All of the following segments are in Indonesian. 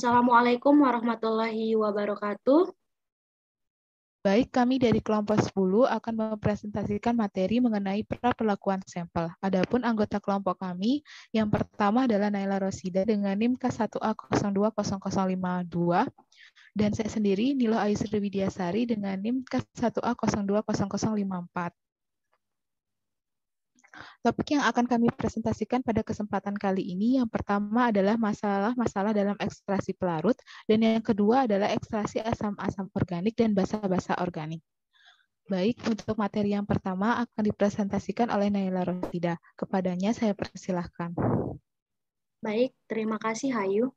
Assalamualaikum warahmatullahi wabarakatuh. Baik, kami dari kelompok 10 akan mempresentasikan materi mengenai perlakuan sampel. Adapun anggota kelompok kami, yang pertama adalah Naila Rosida dengan NIM K1A0200052, dan saya sendiri, Nilo Ayusri Widiasari dengan NIM K1A020054. Topik yang akan kami presentasikan pada kesempatan kali ini yang pertama adalah masalah-masalah dalam ekstraksi pelarut, dan yang kedua adalah ekstraksi asam-asam organik dan basa-basa organik. Baik, untuk materi yang pertama akan dipresentasikan oleh Naila Rosida. Kepadanya saya persilahkan. Baik, terima kasih Hayu.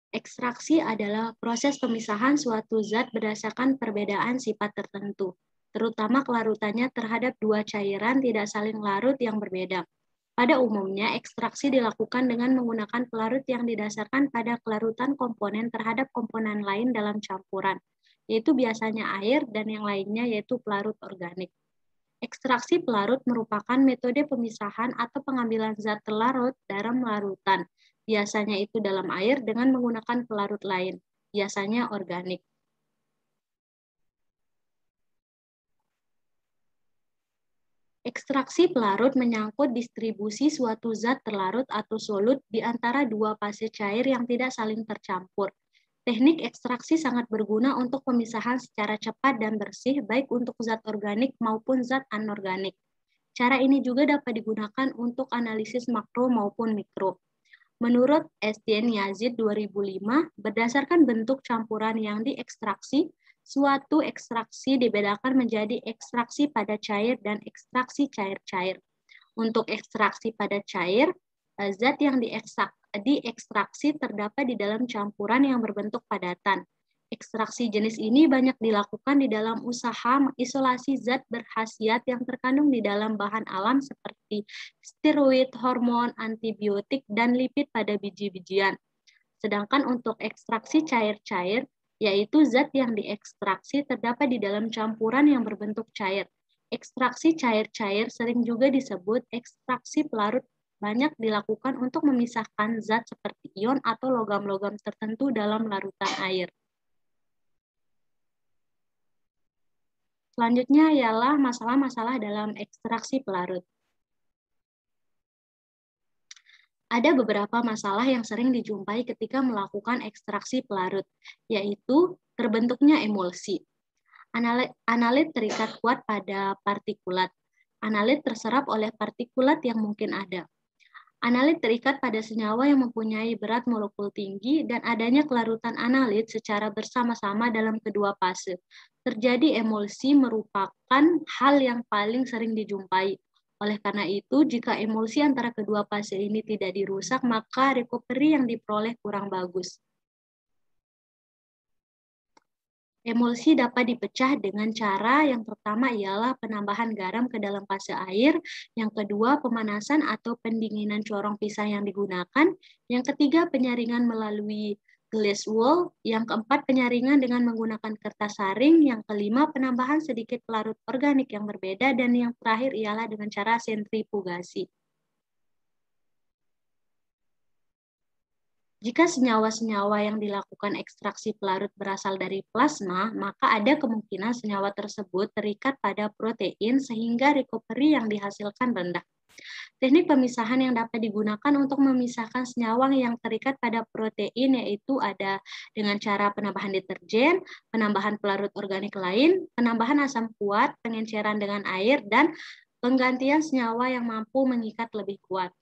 Ekstraksi adalah proses pemisahan suatu zat berdasarkan perbedaan sifat tertentu, terutama kelarutannya terhadap dua cairan tidak saling larut yang berbeda. Pada umumnya, ekstraksi dilakukan dengan menggunakan pelarut yang didasarkan pada kelarutan komponen terhadap komponen lain dalam campuran, yaitu biasanya air dan yang lainnya yaitu pelarut organik. Ekstraksi pelarut merupakan metode pemisahan atau pengambilan zat larut dalam larutan, biasanya itu dalam air dengan menggunakan pelarut lain, biasanya organik. Ekstraksi pelarut menyangkut distribusi suatu zat terlarut atau solut di antara dua fase cair yang tidak saling tercampur. Teknik ekstraksi sangat berguna untuk pemisahan secara cepat dan bersih, baik untuk zat organik maupun zat anorganik. Cara ini juga dapat digunakan untuk analisis makro maupun mikro. Menurut Estienne Yazid 2005, berdasarkan bentuk campuran yang diekstraksi, suatu ekstraksi dibedakan menjadi ekstraksi pada cair dan ekstraksi cair-cair. Untuk ekstraksi pada cair, zat yang diekstraksi terdapat di dalam campuran yang berbentuk padatan. Ekstraksi jenis ini banyak dilakukan di dalam usaha mengisolasi zat berkhasiat yang terkandung di dalam bahan alam seperti steroid, hormon, antibiotik, dan lipid pada biji-bijian. Sedangkan untuk ekstraksi cair-cair, yaitu zat yang diekstraksi terdapat di dalam campuran yang berbentuk cair. Ekstraksi cair-cair sering juga disebut ekstraksi pelarut, banyak dilakukan untuk memisahkan zat seperti ion atau logam-logam tertentu dalam larutan air. Selanjutnya ialah masalah-masalah dalam ekstraksi pelarut. Ada beberapa masalah yang sering dijumpai ketika melakukan ekstraksi pelarut, yaitu terbentuknya emulsi. Analit terikat kuat pada partikulat. Analit terserap oleh partikulat yang mungkin ada. Analit terikat pada senyawa yang mempunyai berat molekul tinggi dan adanya kelarutan analit secara bersama-sama dalam kedua fase. Terjadi emulsi merupakan hal yang paling sering dijumpai. Oleh karena itu, jika emulsi antara kedua fase ini tidak dirusak, maka recovery yang diperoleh kurang bagus. Emulsi dapat dipecah dengan cara yang pertama ialah penambahan garam ke dalam fase air, yang kedua pemanasan atau pendinginan corong pisah yang digunakan, yang ketiga penyaringan melalui glass wool, yang keempat penyaringan dengan menggunakan kertas saring, yang kelima penambahan sedikit pelarut organik yang berbeda, dan yang terakhir ialah dengan cara sentrifugasi. Jika senyawa-senyawa yang dilakukan ekstraksi pelarut berasal dari plasma, maka ada kemungkinan senyawa tersebut terikat pada protein sehingga recovery yang dihasilkan rendah. Teknik pemisahan yang dapat digunakan untuk memisahkan senyawa yang terikat pada protein yaitu ada dengan cara penambahan deterjen, penambahan pelarut organik lain, penambahan asam kuat, pengenceran dengan air, dan penggantian senyawa yang mampu mengikat lebih kuat.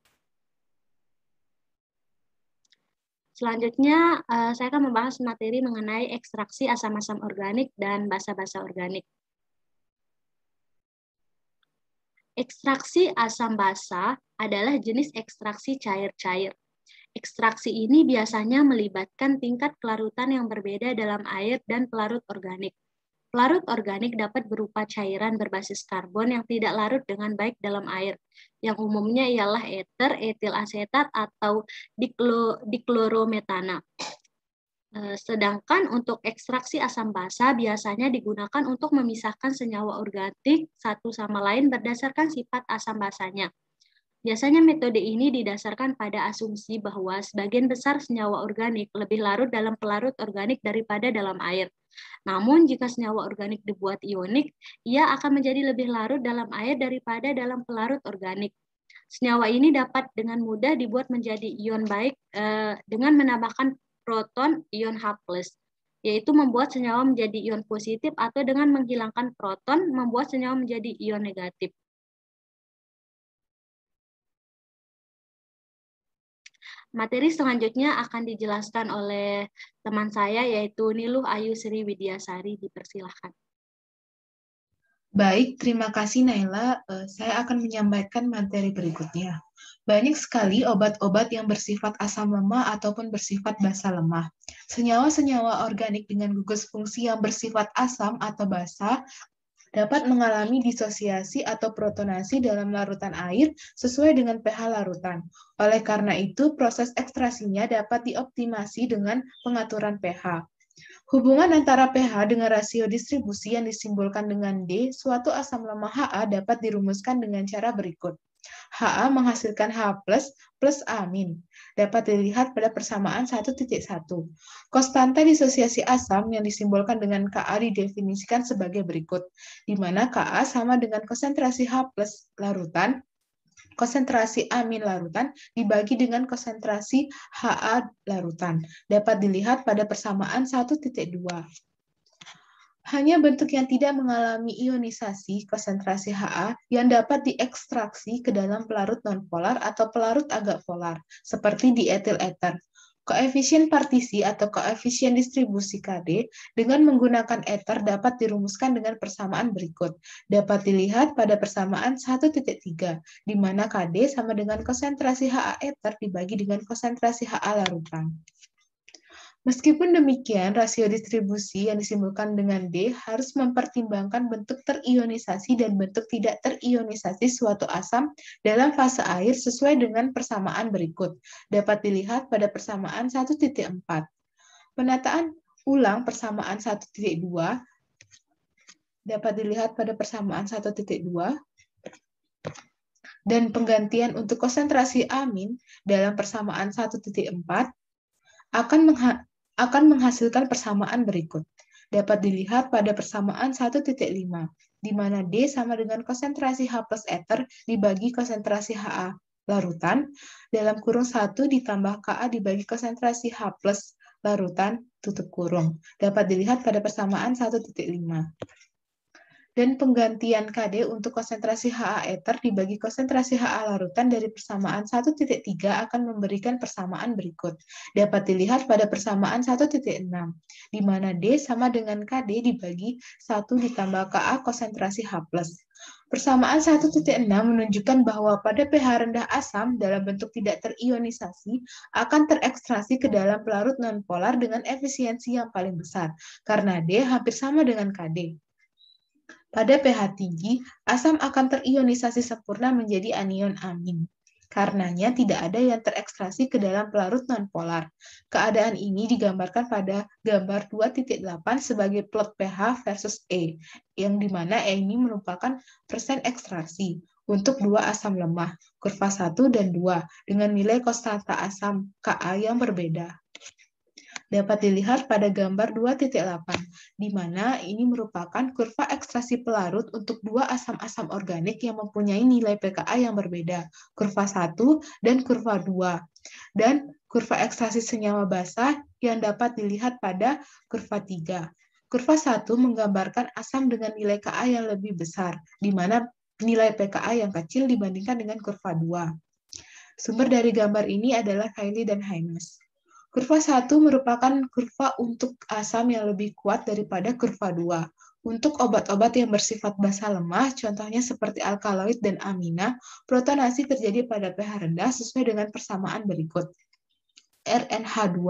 Selanjutnya, saya akan membahas materi mengenai ekstraksi asam-asam organik dan basa-basa organik. Ekstraksi asam basa adalah jenis ekstraksi cair-cair. Ekstraksi ini biasanya melibatkan tingkat kelarutan yang berbeda dalam air dan pelarut organik. Pelarut organik dapat berupa cairan berbasis karbon yang tidak larut dengan baik dalam air, yang umumnya ialah eter, etil asetat, atau diklorometana. Sedangkan untuk ekstraksi asam basa biasanya digunakan untuk memisahkan senyawa organik satu sama lain berdasarkan sifat asam basanya. Biasanya metode ini didasarkan pada asumsi bahwa sebagian besar senyawa organik lebih larut dalam pelarut organik daripada dalam air. Namun, jika senyawa organik dibuat ionik, ia akan menjadi lebih larut dalam air daripada dalam pelarut organik. Senyawa ini dapat dengan mudah dibuat menjadi ion baik dengan menambahkan proton ion H+, yaitu membuat senyawa menjadi ion positif, atau dengan menghilangkan proton membuat senyawa menjadi ion negatif. Materi selanjutnya akan dijelaskan oleh teman saya, yaitu Niluh Ayu Sri Widyasari. Dipersilahkan. Baik, terima kasih Naila. Saya akan menyampaikan materi berikutnya. Banyak sekali obat-obat yang bersifat asam lemah ataupun bersifat basa lemah. Senyawa-senyawa organik dengan gugus fungsi yang bersifat asam atau basa dapat mengalami disosiasi atau protonasi dalam larutan air sesuai dengan pH larutan. Oleh karena itu, proses ekstrasinya dapat dioptimasi dengan pengaturan pH. Hubungan antara pH dengan rasio distribusi yang disimbolkan dengan D, suatu asam lemah Ha dapat dirumuskan dengan cara berikut. Ha menghasilkan H+, plus amin. Dapat dilihat pada persamaan 1.1. Konstanta disosiasi asam yang disimbolkan dengan Ka didefinisikan sebagai berikut, di mana Ka sama dengan konsentrasi H+ larutan, konsentrasi amin larutan dibagi dengan konsentrasi Ha larutan. Dapat dilihat pada persamaan 1.2. Hanya bentuk yang tidak mengalami ionisasi konsentrasi Ha yang dapat diekstraksi ke dalam pelarut nonpolar atau pelarut agak polar, seperti di etil eter. Koefisien partisi atau koefisien distribusi Kd dengan menggunakan eter dapat dirumuskan dengan persamaan berikut. Dapat dilihat pada persamaan 1.3, di mana Kd sama dengan konsentrasi Ha eter dibagi dengan konsentrasi Ha larutan. Meskipun demikian, rasio distribusi yang disimbolkan dengan D harus mempertimbangkan bentuk terionisasi dan bentuk tidak terionisasi suatu asam dalam fase air sesuai dengan persamaan berikut. Dapat dilihat pada persamaan 1.4. Penataan ulang persamaan 1.2 dapat dilihat pada persamaan 1.2. Dan penggantian untuk konsentrasi amin dalam persamaan 1.4 akan menghasilkan persamaan berikut. Dapat dilihat pada persamaan 1.5, di mana D sama dengan konsentrasi H plus eter dibagi konsentrasi Ha larutan, dalam kurung 1 ditambah Ka dibagi konsentrasi H plus larutan, tutup kurung. Dapat dilihat pada persamaan 1.5. Dan penggantian Kd untuk konsentrasi Ha eter dibagi konsentrasi Ha larutan dari persamaan 1.3 akan memberikan persamaan berikut. Dapat dilihat pada persamaan 1.6, di mana D sama dengan Kd dibagi 1 ditambah Ka konsentrasi H+. Persamaan 1.6 menunjukkan bahwa pada pH rendah asam dalam bentuk tidak terionisasi akan terekstraksi ke dalam pelarut nonpolar dengan efisiensi yang paling besar, karena D hampir sama dengan Kd. Pada pH tinggi, asam akan terionisasi sempurna menjadi anion amin. Karenanya tidak ada yang terekstraksi ke dalam pelarut nonpolar. Keadaan ini digambarkan pada gambar 2.8 sebagai plot pH versus E, yang dimana E ini merupakan persen ekstraksi untuk dua asam lemah, kurva 1 dan 2, dengan nilai konstanta asam Ka yang berbeda. Dapat dilihat pada gambar 2.8, di mana ini merupakan kurva ekstraksi pelarut untuk dua asam-asam organik yang mempunyai nilai pKa yang berbeda, kurva 1 dan kurva 2, dan kurva ekstraksi senyawa basah yang dapat dilihat pada kurva 3. Kurva 1 menggambarkan asam dengan nilai Ka yang lebih besar, di mana nilai pKa yang kecil dibandingkan dengan kurva 2. Sumber dari gambar ini adalah Kylie dan Haynes. Kurva 1 merupakan kurva untuk asam yang lebih kuat daripada kurva 2. Untuk obat-obat yang bersifat basa lemah, contohnya seperti alkaloid dan amina, protonasi terjadi pada pH rendah sesuai dengan persamaan berikut. RnH2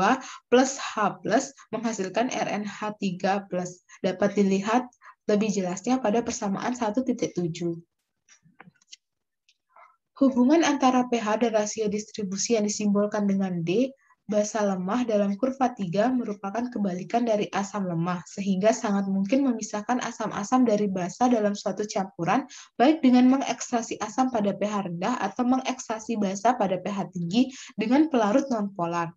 plus H plus menghasilkan RnH3 plus. Dapat dilihat lebih jelasnya pada persamaan 1.7. Hubungan antara pH dan rasio distribusi yang disimbolkan dengan D Basa lemah dalam kurva 3 merupakan kebalikan dari asam lemah, sehingga sangat mungkin memisahkan asam-asam dari basa dalam suatu campuran, baik dengan mengekstraksi asam pada pH rendah atau mengekstraksi basa pada pH tinggi dengan pelarut nonpolar.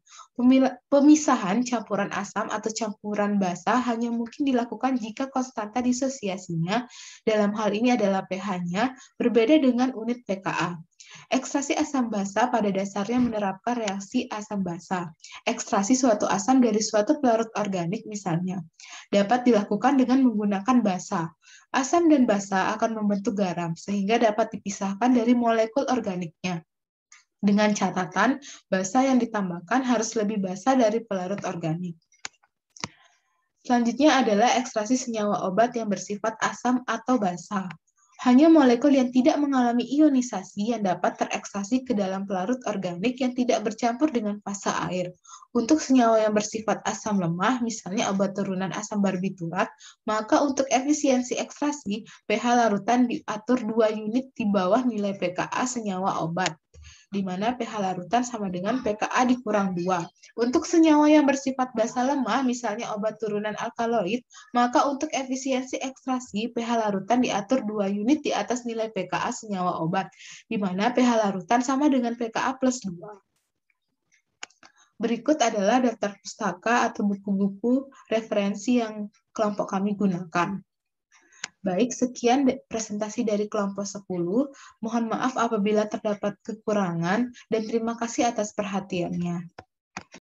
Pemisahan campuran asam atau campuran basa hanya mungkin dilakukan jika konstanta disosiasinya, dalam hal ini adalah pH-nya, berbeda dengan unit pKa. Ekstraksi asam basa pada dasarnya menerapkan reaksi asam basa. Ekstraksi suatu asam dari suatu pelarut organik misalnya dapat dilakukan dengan menggunakan basa. Asam dan basa akan membentuk garam sehingga dapat dipisahkan dari molekul organiknya. Dengan catatan, basa yang ditambahkan harus lebih basa dari pelarut organik. Selanjutnya adalah ekstraksi senyawa obat yang bersifat asam atau basa. Hanya molekul yang tidak mengalami ionisasi yang dapat terekstraksi ke dalam pelarut organik yang tidak bercampur dengan fase air. Untuk senyawa yang bersifat asam lemah, misalnya obat turunan asam barbiturat, maka untuk efisiensi ekstraksi, pH larutan diatur 2 unit di bawah nilai pKa senyawa obat, di mana pH larutan sama dengan pKa dikurang 2. Untuk senyawa yang bersifat basa lemah, misalnya obat turunan alkaloid, maka untuk efisiensi ekstraksi, pH larutan diatur 2 unit di atas nilai pKa senyawa obat, di mana pH larutan sama dengan pKa plus 2. Berikut adalah daftar pustaka atau buku-buku referensi yang kelompok kami gunakan. Baik, sekian presentasi dari kelompok 10. Mohon maaf apabila terdapat kekurangan dan terima kasih atas perhatiannya.